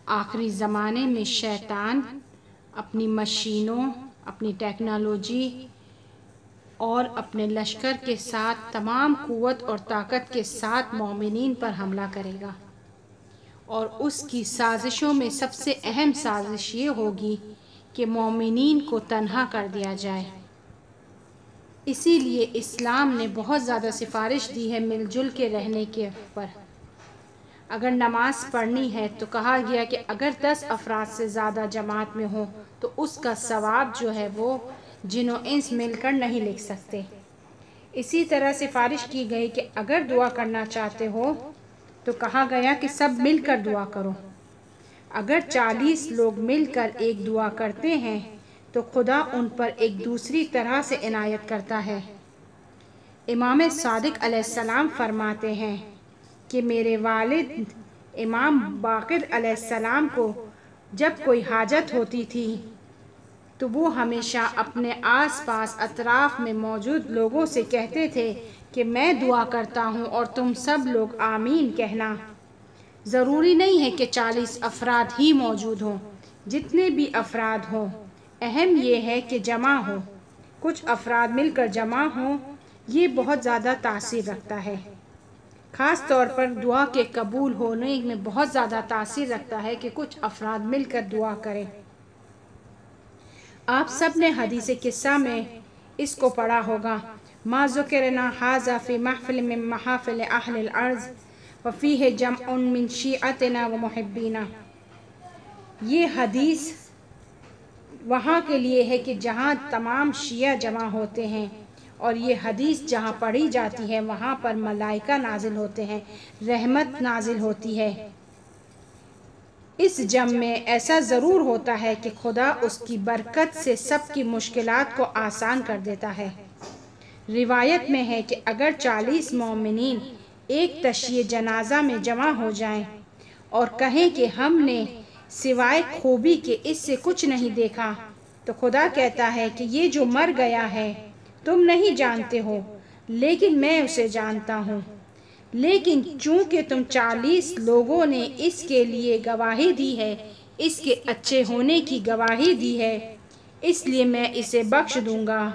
آخری زمانے میں شیطان اپنی مشینوں، اپنی ٹیکنالوجی اور اپنے لشکر کے ساتھ تمام قوت اور طاقت کے ساتھ مومنین پر حملہ کرے گا، اور اس کی سازشوں میں سب سے اہم سازش یہ ہوگی کہ مومنین کو تنہا کر دیا جائے۔ اسی لیے اسلام نے بہت زیادہ سفارش دی ہے مل جل کے رہنے کے اوپر۔ اگر نماز پڑھنی ہے تو کہا گیا کہ اگر 10 افراد سے زیادہ جماعت میں ہوں تو اس کا ثواب جو ہے وہ جن و انس مل کر نہیں لکھ سکتے۔ اسی طرح سفارش کی گئی کہ اگر دعا کرنا چاہتے ہو تو کہا گیا کہ سب مل کر دعا کرو۔ اگر 40 لوگ مل کر ایک دعا کرتے ہیں تو خدا ان پر ایک دوسری طرح سے عنایت کرتا ہے۔ امام صادق علیہ السلام فرماتے ہیں کہ میرے والد امام باقر علیہ السلام کو جب کوئی حاجت ہوتی تھی تو وہ ہمیشہ اپنے آس پاس اطراف میں موجود لوگوں سے کہتے تھے کہ میں دعا کرتا ہوں اور تم سب لوگ آمین کہنا۔ ضروری نہیں ہے کہ 40 افراد ہی موجود ہوں، جتنے بھی افراد ہوں، اہم یہ ہے کہ جمع ہو۔ کچھ افراد مل کر جمع ہوں، یہ بہت زیادہ تاثیر رکھتا ہے۔ خاص طور پر دعا کے قبول ہونے میں بہت زیادہ تاثیر رکھتا ہے کہ کچھ افراد مل کر دعا کریں۔ آپ سب نے حدیث قصہ میں اس کو پڑھا ہوگا، ما ذکرنا ھذا فی محفل من محافل اہل الارض وفیہ جمع من شیعتنا ومحبینا۔ یہ حدیث وہاں کے لیے ہے کہ جہاں تمام شیعہ جمع ہوتے ہیں، اور یہ حدیث جہاں پڑھی جاتی ہے وہاں پر ملائکہ نازل ہوتے ہیں، رحمت نازل ہوتی ہے۔ اس جمع میں ایسا ضرور ہوتا ہے کہ خدا اس کی برکت سے سب کی مشکلات کو آسان کر دیتا ہے۔ روایت میں ہے کہ اگر 40 مومنین ایک تشییع جنازہ میں جمع ہو جائیں اور کہیں کہ ہم نے سوائے خوبی کے اس سے کچھ نہیں دیکھا، تو خدا کہتا ہے کہ یہ جو مر گیا ہے تم نہیں جانتے ہو، لیکن میں اسے جانتا ہوں۔ لیکن چونکہ تم 40 لوگوں نے اس کے لیے گواہی دی ہے، اس کے اچھے ہونے کی گواہی دی ہے، اس لیے میں اسے بخش دوں گا۔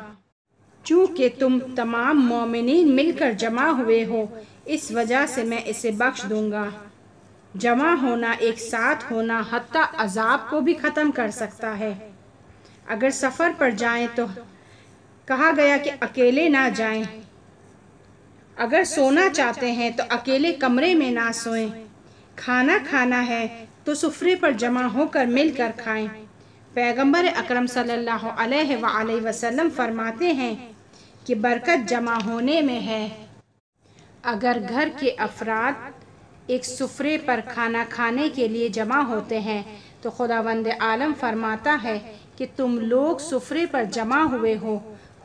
چونکہ تم تمام مومنین مل کر جمع ہوئے ہو، اس وجہ سے میں اسے بخش دوں گا۔ جمع ہونا، ایک ساتھ ہونا حتیٰ عذاب کو بھی ختم کر سکتا ہے۔ اگر سفر پر جائیں تو کہا گیا کہ اکیلے نہ جائیں۔ اگر سونا چاہتے ہیں تو اکیلے کمرے میں نہ سوئیں۔ کھانا کھانا ہے تو سفرے پر جمع ہو کر مل کر کھائیں۔ پیغمبر اکرم صلی اللہ علیہ وآلہ وسلم فرماتے ہیں کہ برکت جمع ہونے میں ہے۔ اگر گھر کے افراد ایک سفرے پر کھانا کھانے کے لیے جمع ہوتے ہیں تو خداوند عالم فرماتا ہے کہ تم لوگ سفرے پر جمع ہوئے ہو،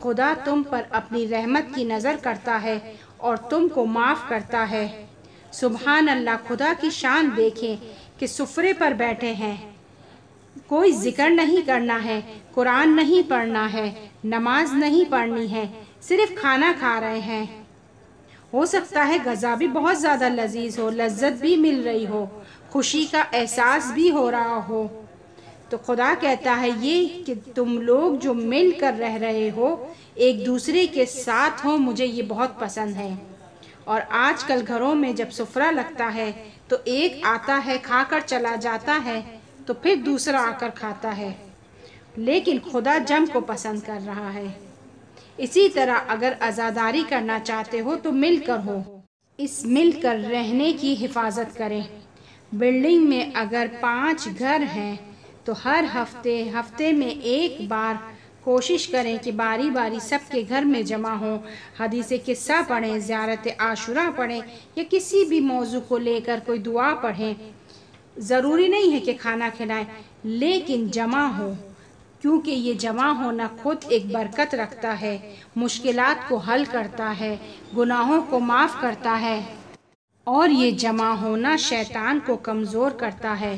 خدا تم پر اپنی رحمت کی نظر کرتا ہے اور تم کو معاف کرتا ہے۔ سبحان اللہ، خدا کی شان دیکھیں کہ سفرے پر بیٹھے ہیں، کوئی ذکر نہیں کرنا ہے، قرآن نہیں پڑھنا ہے، نماز نہیں پڑھنی ہے، صرف کھانا کھا رہے ہیں۔ ہو سکتا ہے غذا بھی بہت زیادہ لذیذ ہو، لذت بھی مل رہی ہو، خوشی کا احساس بھی ہو رہا ہو، تو خدا کہتا ہے یہ کہ تم لوگ جو مل کر رہ رہے ہو، ایک دوسرے کے ساتھ ہو، مجھے یہ بہت پسند ہے۔ اور آج کل گھروں میں جب سفرہ لگتا ہے تو ایک آتا ہے کھا کر چلا جاتا ہے تو پھر دوسرا آ کر کھاتا ہے، لیکن خدا جمع کو پسند کر رہا ہے۔ اسی طرح اگر عزاداری کرنا چاہتے ہو تو مل کر ہو، اس مل کر رہنے کی حفاظت کریں۔ بلڈنگ میں اگر 5 گھر ہیں تو ہر ہفتے میں ایک بار کوشش کریں کہ باری باری سب کے گھر میں جمع ہوں، حدیث قصہ پڑھیں، زیارت عاشوراء پڑھیں، یا کسی بھی موضوع کو لے کر کوئی دعا پڑھیں۔ ضروری نہیں ہے کہ کھانا کھلائیں، لیکن جمع ہو، کیونکہ یہ جمع ہونا خود ایک برکت رکھتا ہے، مشکلات کو حل کرتا ہے، گناہوں کو معاف کرتا ہے، اور یہ جمع ہونا شیطان کو کمزور کرتا ہے،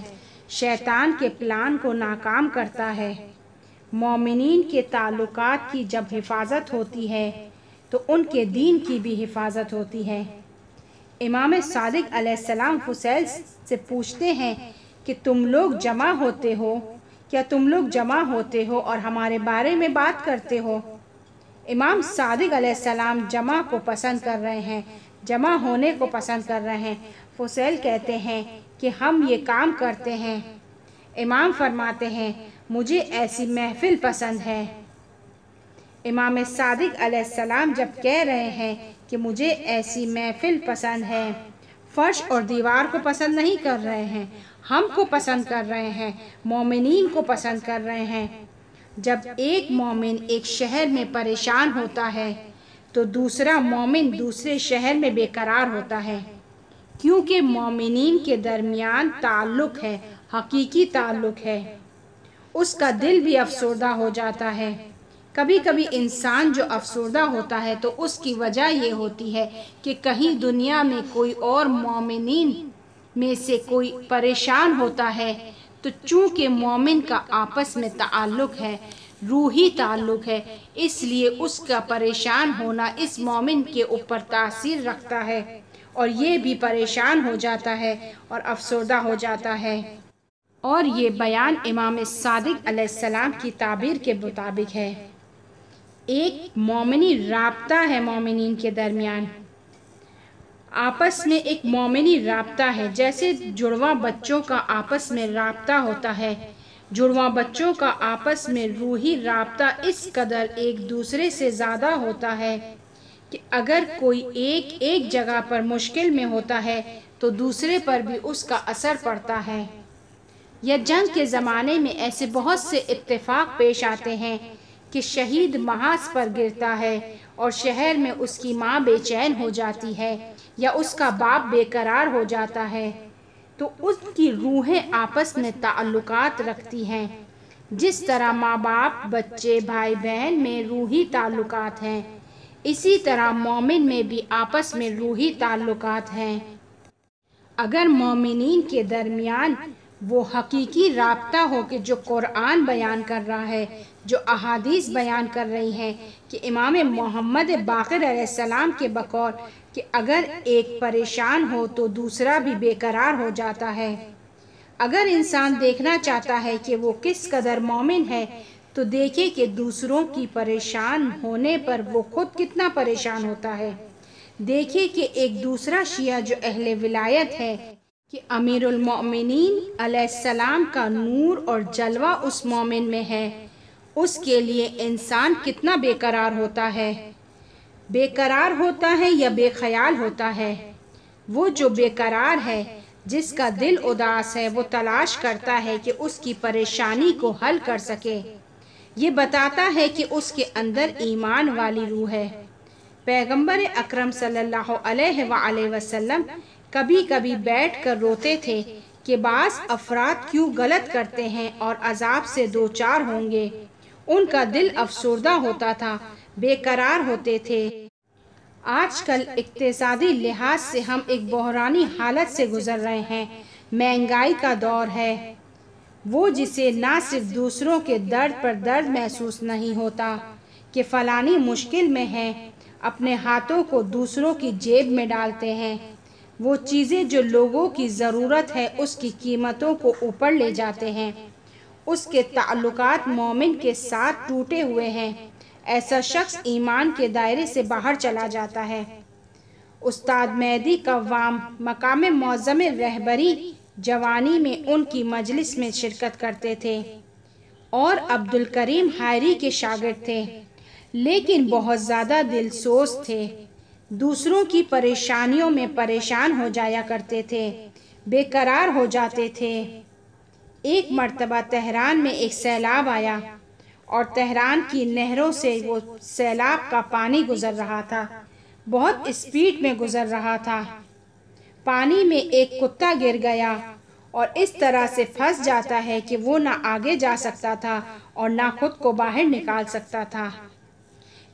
شیطان کے پلان کو ناکام کرتا ہے۔ مومنین کے تعلقات کی جب حفاظت ہوتی ہے تو ان کے دین کی بھی حفاظت ہوتی ہے۔ امام صادق علیہ السلام فسیل سے پوچھتے ہیں کہ تم لوگ جمع ہوتے ہو، کیا تم لوگ جمع ہوتے ہو اور ہمارے بارے میں بات کرتے ہو؟ امام صادق علیہ السلام جمع کو پسند کر رہے ہیں، جمع ہونے کو پسند کر رہے ہیں۔ فصیل کہتے ہیں کہ ہم یہ کام کرتے ہیں۔ امام فرماتے ہیں مجھے ایسی محفل پسند ہے۔ امام صادق علیہ السلام جب کہہ رہے ہیں کہ مجھے ایسی محفل پسند ہے، فرش اور دیوار کو پسند نہیں کر رہے ہیں، ہم کو پسند کر رہے ہیں، مومنین کو پسند کر رہے ہیں۔ جب ایک مومن ایک شہر میں پریشان ہوتا ہے تو دوسرا مومن دوسرے شہر میں بے قرار ہوتا ہے، کیونکہ مومنین کے درمیان تعلق ہے، حقیقی تعلق ہے۔ اس کا دل بھی افسردہ ہو جاتا ہے۔ کبھی کبھی انسان جو افسردہ ہوتا ہے تو اس کی وجہ یہ ہوتی ہے کہ کہیں دنیا میں کوئی اور مومنین میں سے کوئی پریشان ہوتا ہے، تو چونکہ مومن کا آپس میں تعلق ہے، روحی تعلق ہے، اس لیے اس کا پریشان ہونا اس مومن کے اوپر تاثیر رکھتا ہے اور یہ بھی پریشان ہو جاتا ہے اور افسردہ ہو جاتا ہے۔ اور یہ بیان امام صادق علیہ السلام کی تعبیر کے مطابق ہے۔ ایک مومنی رابطہ ہے مومنین کے درمیان، آپس میں ایک مومنی رابطہ ہے، جیسے جڑواں بچوں کا آپس میں رابطہ ہوتا ہے۔ جڑواں بچوں کا آپس میں روحی رابطہ اس قدر ایک دوسرے سے زیادہ ہوتا ہے کہ اگر کوئی ایک جگہ پر مشکل میں ہوتا ہے تو دوسرے پر بھی اس کا اثر پڑتا ہے۔ یا جنگ کے زمانے میں ایسے بہت سے اتفاق پیش آتے ہیں کہ شہید محاذ پر گرتا ہے اور شہر میں اس کی ماں بے چین ہو جاتی ہے یا اس کا باپ بے قرار ہو جاتا ہے، تو اس کی روحیں آپس میں تعلقات رکھتی ہیں۔ جس طرح ماں باپ، بچے، بھائی بہن میں روحی تعلقات ہیں، اسی طرح مومن میں بھی آپس میں روحی تعلقات ہیں۔ اگر مومنین کے درمیان وہ حقیقی رابطہ ہو کہ جو قرآن بیان کر رہا ہے، جو احادیث بیان کر رہی ہیں کہ امام محمد باقر علیہ السلام کے بقول کہ اگر ایک پریشان ہو تو دوسرا بھی بے قرار ہو جاتا ہے۔ اگر انسان دیکھنا چاہتا ہے کہ وہ کس قدر مومن ہے تو دیکھے کہ دوسروں کی پریشان ہونے پر وہ خود کتنا پریشان ہوتا ہے۔ دیکھے کہ ایک دوسرا شیعہ جو اہل ولایت ہے کہ امیر المؤمنین علیہ السلام کا نور اور جلوہ اس مومن میں ہے، اس کے لیے انسان کتنا بے قرار ہوتا ہے۔ بے قرار ہوتا ہے یا بے خیال ہوتا ہے؟ وہ جو بے قرار ہے، جس کا دل اداس ہے، وہ تلاش کرتا ہے کہ اس کی پریشانی کو حل کر سکے۔ یہ بتاتا ہے کہ اس کے اندر ایمان والی روح ہے۔ پیغمبر اکرم صلی اللہ علیہ وآلہ وسلم کبھی کبھی بیٹھ کر روتے تھے کہ بعض افراد کیوں غلط کرتے ہیں اور عذاب سے دوچار ہوں گے۔ ان کا دل افسردہ ہوتا تھا، بے قرار ہوتے تھے۔ آج کل اقتصادی لحاظ سے ہم ایک بحرانی حالت سے گزر رہے ہیں، مہنگائی کا دور ہے۔ وہ جسے نہ صرف دوسروں کے درد پر درد محسوس نہیں ہوتا کہ فلانی مشکل میں ہے، اپنے ہاتھوں کو دوسروں کی جیب میں ڈالتے ہیں۔ وہ چیزیں جو لوگوں کی ضرورت ہے اس کی قیمتوں کو اوپر لے جاتے ہیں۔ اس کے تعلقات مومن کے ساتھ ٹوٹے ہوئے ہیں۔ ایسا شخص ایمان کے دائرے سے باہر چلا جاتا ہے۔ استاد مہدی قوام مقام معظم رہبری جوانی میں ان کی مجلس میں شرکت کرتے تھے اور عبدالکریم حائری کے شاگرد تھے، لیکن بہت زیادہ دل سوز تھے۔ دوسروں کی پریشانیوں میں پریشان ہو جایا کرتے تھے، بے قرار ہو جاتے تھے۔ ایک مرتبہ تہران میں ایک سیلاب آیا اور تہران کی نہروں سے وہ سیلاب کا پانی گزر رہا تھا، بہت اسپیڈ میں گزر رہا تھا۔ پانی میں ایک کتا گر گیا اور اس طرح سے پھنس جاتا ہے کہ وہ نہ آگے جا سکتا تھا اور نہ خود کو باہر نکال سکتا تھا۔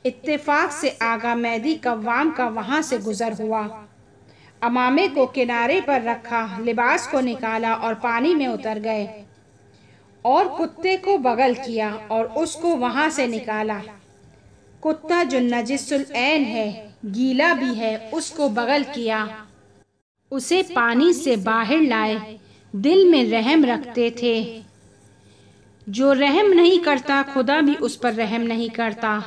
اتفاق سے آغا مہدی قوام کا وہاں سے گزر ہوا، عمامے کو کنارے پر رکھا، لباس کو نکالا اور پانی میں اتر گئے اور کتے کو بغل کیا اور اس کو وہاں سے نکالا۔ کتا جو نجس العین ہے، گیلا بھی ہے، اس کو بغل کیا، اسے پانی سے باہر لائے۔ دل میں رحم رکھتے تھے۔ جو رحم نہیں کرتا خدا بھی اس پر رحم نہیں کرتا۔